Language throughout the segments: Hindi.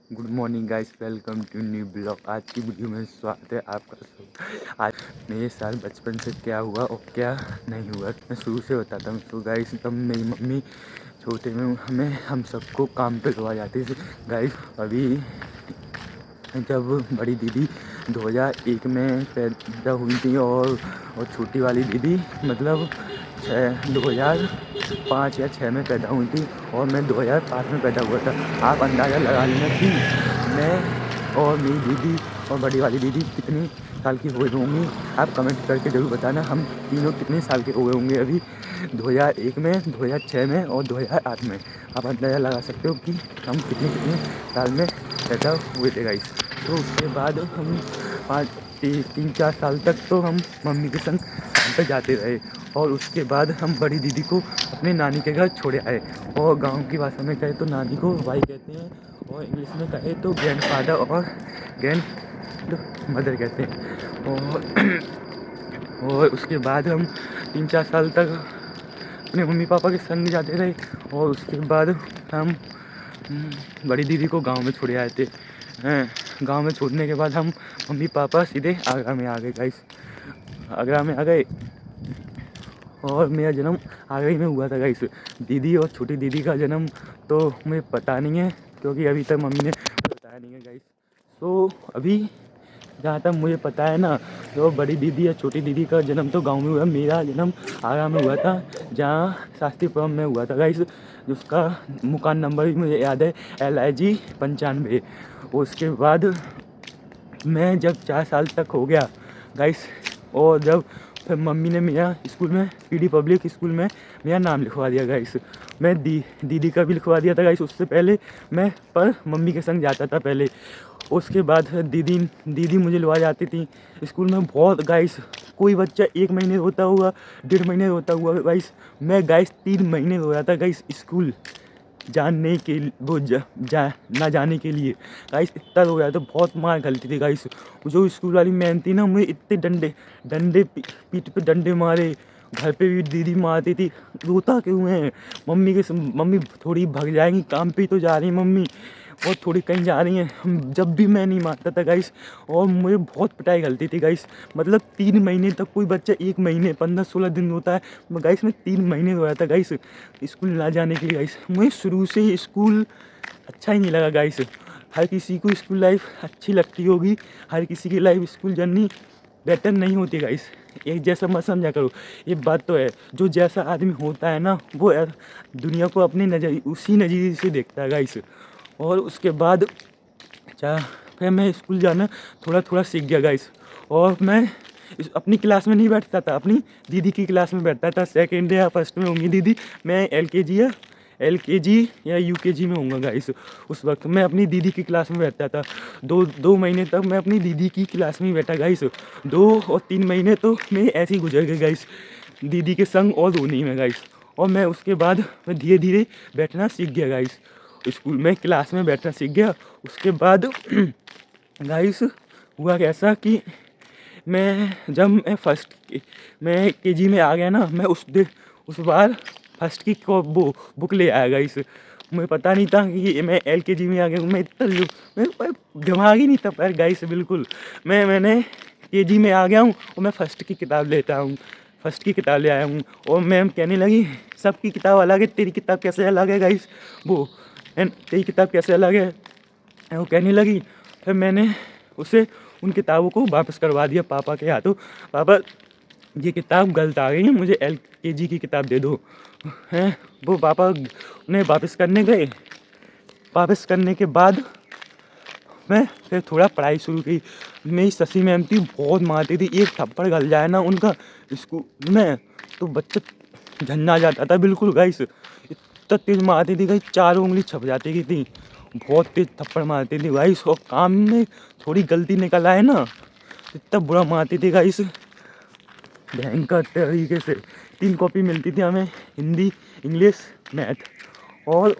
Good morning guys, welcome to new blog. आज की वीडियो में स्वागत है आपका सब। आज मेरे साथ बचपन से क्या हुआ और क्या नहीं हुआ मैं शुरू से बताता हूँ। तो गाइस, तब मेरी मम्मी छोटे में हम सबको काम पे लगा जाती थी। गाइस, अभी जब बड़ी दीदी 2001 में पैदा हुई थी और छोटी वाली दीदी मतलब 2005 या 6 में पैदा हुई थी और मैं 2005 में पैदा हुआ था। आप अंदाज़ा लगा लेना कि मैं और मेरी दीदी और बड़ी वाली दीदी कितनी साल की हो गई होंगी। आप कमेंट करके ज़रूर बताना हम तीनों कितने साल के हो गए होंगे अभी 2001 में, 2006 में और 2008 में। आप अंदाज़ा लगा सकते हो कि हम कितने साल में पैदा हुए थे गाइस। तो उसके बाद हम 3-4 साल तक तो हम मम्मी के संग काम पे जाते रहे और उसके बाद हम बड़ी दीदी को अपने नानी के घर छोड़े आए। और गांव की भाषा में कहे तो नानी को भाई कहते हैं और इंग्लिश में कहे तो ग्रैंडफादर और ग्रैंड मदर कहते हैं। और उसके बाद हम 3-4 साल तक अपने मम्मी पापा के संग जाते रहे और उसके बाद हम बड़ी दीदी को गांव में छोड़े आए थे। गांव में छोड़ने के बाद हम मम्मी पापा सीधे आगरा में आ गए गाइस। आगरा में आ गए और मेरा जन्म आगरा ही में हुआ था गाइस। दीदी और छोटी दीदी का जन्म तो मुझे पता नहीं है क्योंकि अभी तक मम्मी ने बताया नहीं है गाइस। तो अभी जहाँ तक मुझे पता है ना, तो बड़ी दीदी या छोटी दीदी का जन्म तो गांव में हुआ। मेरा जन्म आगरा में हुआ था जहाँ शास्त्रीपुरम में हुआ था गाइस, जिसका मकान नंबर भी मुझे याद है LIG 95। उसके बाद मैं जब 4 साल तक हो गया गाइस और जब फिर मम्मी ने मेरा स्कूल में PD पब्लिक स्कूल में मेरा नाम लिखवा दिया गाइस। मैं दीदी का भी लिखवा दिया था गाइस उससे पहले मैं, पर मम्मी के संग जाता था पहले। उसके बाद दीदी मुझे लवा जाती थी स्कूल में बहुत गाइस। कोई बच्चा 1 महीने रोता हुआ, 1.5 महीने रोता हुआ गाइस, मैं गाइस 3 महीने रोया था गाइस स्कूल जानने के वो ना जाने के लिए गाइस। इतना रोया था, बहुत मार गलती थी गाइस। जो स्कूल वाली मैम थी ना, मुझे इतने डंडे पीठ पे डंडे मारे। घर पे भी दीदी मारती थी। रोता क्यों है? मम्मी थोड़ी भाग जाएंगी, काम पे तो जा रही मम्मी और थोड़ी कहीं जा रही हैं। जब भी मैं नहीं मारता था गाइस और मुझे बहुत पिटाई गलती थी गाइस। मतलब 3 महीने तक कोई बच्चा 1 महीने 15-16 दिन रोता है, गाइस मैं 3 महीने रोया था गाइस स्कूल ना जाने के लिए गाइस। मुझे शुरू से ही स्कूल अच्छा ही नहीं लगा गाइस। हर किसी को स्कूल लाइफ अच्छी लगती होगी, हर किसी की लाइफ स्कूल जर्नी बेटर नहीं होती गाइस। एक जैसा मत समझा करो, ये बात तो है। जो जैसा आदमी होता है ना, वो दुनिया को अपने उसी नज़रिए से देखता है गाइस। और उसके बाद अच्छा फिर मैं स्कूल जाना थोड़ा थोड़ा सीख गया गाइस। और मैं अपनी क्लास में नहीं बैठता था, अपनी दीदी की क्लास में बैठता था। सेकेंड या फर्स्ट में होंगी दीदी, मैं LKG या UKG में होऊंगा गाइस। उस वक्त मैं अपनी दीदी की क्लास में बैठता था। 2 महीने तक मैं अपनी दीदी की क्लास में ही बैठा गाइस। 2 और 3 महीने तो मेरे ऐसे ही गुजर गए गाइस, दीदी के संग और रोने में गाइस। और मैं उसके बाद मैं धीरे धीरे बैठना सीख गया गाइस, स्कूल में क्लास में बैठना सीख गया। उसके बाद गाइस हुआ कैसा कि मैं KG में आ गया ना, मैं उस बार फर्स्ट की वो बुक ले आया गाइस। मुझे पता नहीं था कि मैं LKG में आ गया हूँ। मैं मेरे दिमाग ही नहीं था पर गाइस बिल्कुल। मैंने KG में आ गया हूँ और मैं फर्स्ट की किताब लेता हूँ, फर्स्ट की किताब ले आया हूँ। और मैम कहने लगी सबकी किताब अलग है, तेरी किताब कैसे अलग है गाइस, वो तेरी किताब कैसे अलग है, वो कहने लगी। फिर मैंने उसे उन किताबों को वापस करवा दिया पापा के हाथों। पापा ये किताब गलत आ गई है, मुझे LKG की किताब दे दो। हैं, वो पापा ने वापस करने गए। वापस करने के बाद मैं फिर थोड़ा पढ़ाई शुरू की। मेरी शशि मैम थी, बहुत मारती थी। एक थप्पड़ गल जाए ना उनका स्कूल में तो बच्चा झन्ना जाता था बिल्कुल गाइस। इतना तेज मारती थी गाइस, 4 उंगली छप जाती थी। बहुत तेज थप्पड़ मारती थी गाइस। और काम में थोड़ी गलती निकल आए ना, इतना बुरा मारती थी गाइस, भयंकर तरीके से। 3 कॉपी मिलती थी हमें, हिंदी, इंग्लिश, मैथ। और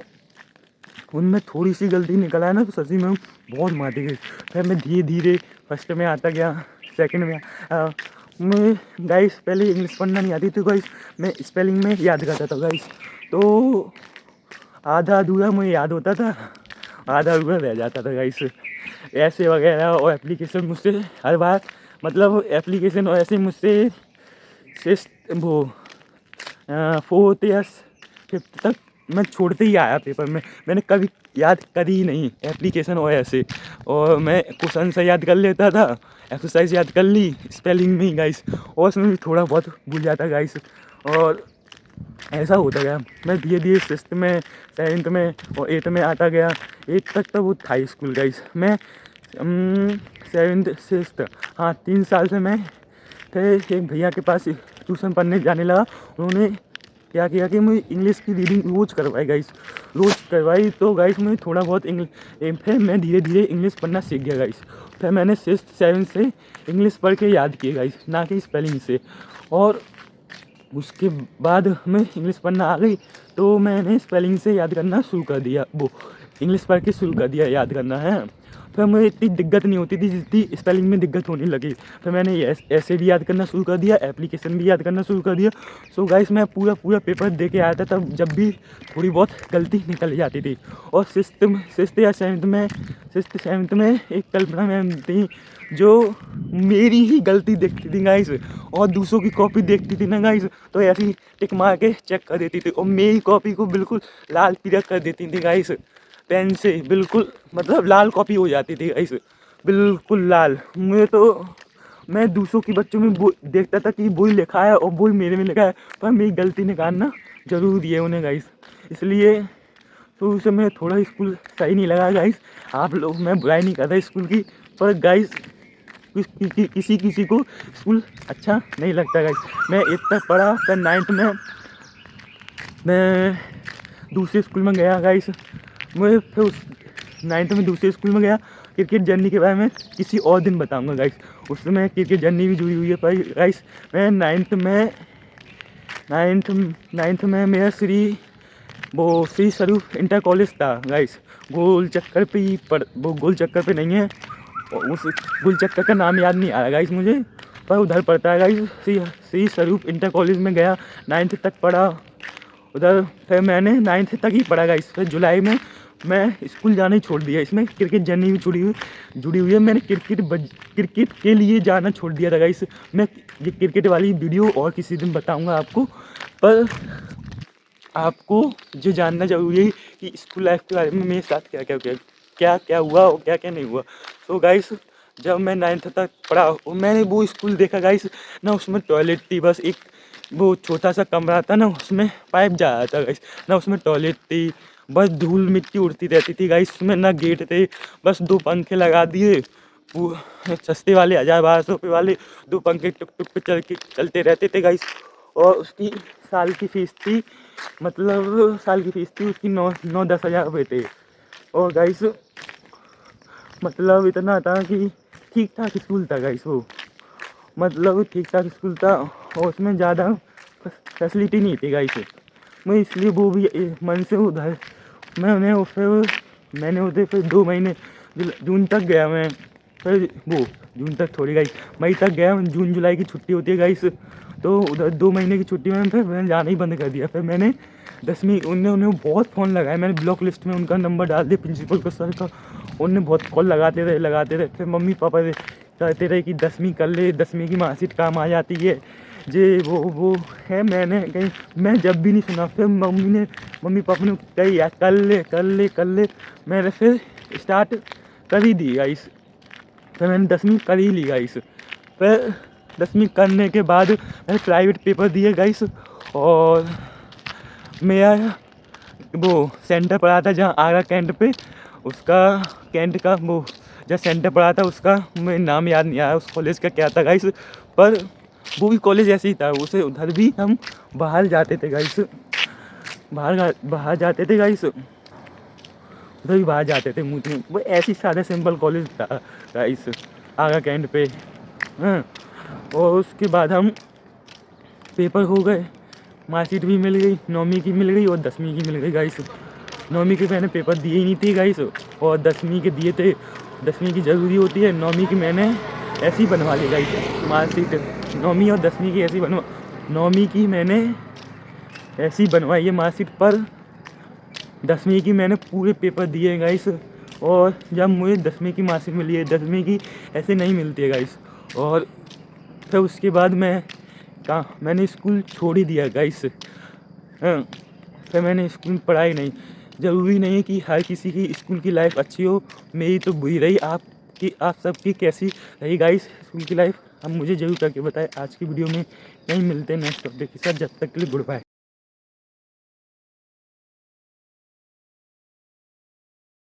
उनमें थोड़ी सी गलती निकल आया ना तो शशि मैम बहुत मारती गई। फिर मैं धीरे धीरे फर्स्ट में आता गया, सेकंड में मैं गाइस पहले इंग्लिश पढ़ना नहीं आती थी गाइस, मैं स्पेलिंग में याद करता था गाइस। तो आधा अधूरा मुझे याद होता था आधा अधूरा रह जाता था गाइस। ऐसे वगैरह और एप्लीकेशन मुझसे हर बार, मतलब एप्लीकेशन और ऐसे मुझसे वो 4th या 5th तक मैं छोड़ते ही आया पेपर में। मैंने कभी याद करी ही नहीं एप्लीकेशन और ऐसे, और मैं क्वेश्चन से याद कर लेता था, एक्सरसाइज याद कर ली स्पेलिंग में ही गाइस, और उसमें भी थोड़ा बहुत भूल जाता गाइस। और ऐसा होता गया, मैं धीरे धीरे 6th में 7th में और 8th में आता गया। 8th तक तो वो था स्कूल गाइस। मैं 7th 6th, हाँ 3 साल से मैं थे एक भैया के पास ट्यूशन पढ़ने जाने लगा। उन्होंने क्या किया कि मुझे इंग्लिश की रीडिंग रोज़ करवाई गाइस, रोज़ करवाई। तो गाइस मुझे थोड़ा बहुत फिर मैं धीरे धीरे इंग्लिश पढ़ना सीख गया गाइस। फिर मैंने 6th 7th से इंग्लिश पढ़ के याद किए गाइस, ना कि स्पेलिंग से। और उसके बाद हमें इंग्लिश पढ़ना आ गई, तो मैंने स्पेलिंग से याद करना शुरू कर दिया, वो इंग्लिश पढ़ के शुरू कर दिया याद करना है। फिर मुझे इतनी दिक्कत नहीं होती थी जितनी स्पेलिंग में दिक्कत होने लगी। फिर मैंने ऐसे भी याद करना शुरू कर दिया, एप्लीकेशन भी याद करना शुरू कर दिया। सो गाइस मैं पूरा पेपर दे के आया था, तब जब भी थोड़ी बहुत गलती निकल जाती थी। और 6th या 7th में एक कल्पना मैम थी जो मेरी ही गलती देखती थी गाइस, और दूसरों की कॉपी देखती थी ना गाइस, तो ऐसी टिक मार के चेक कर देती थी, और मेरी कॉपी को बिल्कुल लाल पीला कर देती थी गाइस, पेन से बिल्कुल, मतलब लाल कॉपी हो जाती थी गाइस, बिल्कुल लाल। मुझे तो मैं दूसरों की बच्चों में वो देखता था कि वही लिखा है और वही मेरे में लिखा है, पर मेरी गलती निकालना जरूरी है उन्हें गाइस। इसलिए तो उस समय थोड़ा स्कूल सही नहीं लगा गाइस। आप लोग, मैं बुराई नहीं करता स्कूल की, पर गाइस किसी को स्कूल अच्छा नहीं लगता गाइस। मैं 8th तक पढ़ा, फिर 9th में मैं दूसरे स्कूल में गया गाइस। मैं फिर उस 9th में दूसरे स्कूल में गया। क्रिकेट जर्नी के बारे में किसी और दिन बताऊंगा गाइस, उसमें क्रिकेट जर्नी भी जुड़ी हुई है। पर गाइस मैं 9th में मेरा श्री स्वरूप इंटर कॉलेज था गाइस। गोल चक्कर पे ही वो गोल चक्कर पे नहीं है, उस गोल चक्कर का नाम याद नहीं आ रहा गाइस मुझे, पर उधर पढ़ता है गाइस। श्री स्वरूप इंटर कॉलेज में गया, 9th तक पढ़ा उधर। फिर मैंने 9th तक ही पढ़ा गाइस। फिर जुलाई में मैं स्कूल जाना ही छोड़ दिया। इसमें क्रिकेट जर्नी भी जुड़ी हुई है। मैंने क्रिकेट के लिए जाना छोड़ दिया था गाइस। मैं ये क्रिकेट वाली वीडियो और किसी दिन बताऊंगा आपको, पर आपको जो जानना जरूरी है कि स्कूल लाइफ के बारे में मेरे साथ क्या हुआ और क्या क्या नहीं हुआ। तो गाइस जब मैं 9th तक पढ़ा और मैंने वो स्कूल देखा गाइस ना, उसमें टॉयलेट थी, बस एक वो छोटा सा कमरा था ना, उसमें पाइप जा रहा था गाइस, ना उसमें टॉयलेट थी, बस धूल मिट्टी उड़ती रहती थी गाइस। उसमें ना गेट थे, बस 2 पंखे लगा दिए, वो सस्ते वाले 1000-1200 रुपये वाले 2 पंखे टुक टुक पे चलते रहते थे गाइस। और उसकी साल की फीस थी, मतलब साल की फीस थी उसकी 9-10 हज़ार रुपये थे। और गाइस मतलब इतना था कि ठीक ठाक स्कूल था गाइस वो, मतलब ठीक ठाक स्कूल था, और उसमें ज़्यादा फैसिलिटी नहीं थी गाइस। मैं इसलिए वो भी मन से उधर मैंने उधर फिर 2 महीने जून तक गया मैं। फिर वो जून तक थोड़ी गाइस, मई तक गया। जून जुलाई की छुट्टी होती है गाइस, तो उधर 2 महीने की छुट्टी में फिर मैंने जाना ही बंद कर दिया। फिर मैंने 10वीं उन्हें बहुत फ़ोन लगाया, मैंने ब्लॉक लिस्ट में उनका नंबर डाल दिया प्रिंसिपल को, सर का। उन्हें बहुत कॉल लगाते रहे। फिर मम्मी पापा कहते रहे कि 10वीं कर ले, 10वीं की मार्कशीट काम आ जाती है, जे वो है। मैं जब भी नहीं सुना, फिर मम्मी पापा ने कही यार कर ले। मैंने फिर स्टार्ट कर ही दी गाइस। फिर मैंने 10वीं कर ही ली गाइस। फिर 10वीं करने के बाद मैंने प्राइवेट पेपर दिए गाइस, और मेरा वो सेंटर पड़ा था जहाँ आगरा कैंट पे, उसका कैंट का वो जहाँ सेंटर पड़ा था उसका मुझे नाम याद नहीं आया उस कॉलेज का क्या था गाइस, पर वो भी कॉलेज ऐसे ही था। उसे उधर भी हम बाहर जाते थे गाइस, बाहर जाते थे गाइस, उधर भी बाहर जाते थे मूत में। वो ऐसी सादा सिंपल कॉलेज था गाइस आगरा कैंट पे। हाँ, और उसके बाद हम पेपर हो गए, मार्कशीट भी मिल गई, 9वीं की मिल गई और 10वीं की मिल गई गाइस। 9वीं के मैंने पेपर दिए ही नहीं थे गाइस, और 10वीं के दिए थे। 10वीं की ज़रूरी होती है, 9वीं की मैंने ऐसी बनवा ली गाइस मार्कशीट। 9वीं और 10वीं की ऐसी 9वीं की मैंने ऐसी बनवाई है मार्कशीट, पर 10वीं की मैंने पूरे पेपर दिए गाइस, और जब मुझे 10वीं की मार्कशीट मिली है, 10वीं की ऐसे नहीं मिलती है गाइस। और फिर उसके बाद मैंने स्कूल छोड़ ही दिया गाइस। हाँ, फिर मैंने स्कूल में पढ़ाई नहीं। ज़रूरी नहीं है कि हर किसी की स्कूल की लाइफ अच्छी हो, मेरी तो बुरी रही। आप सबकी कैसी रही गाइस स्कूल की लाइफ, अब मुझे ज़रूर करके बताएं। आज की वीडियो में नहीं मिलते नेक्स्ट टॉपिक के साथ, जब तक के लिए गुड बाय।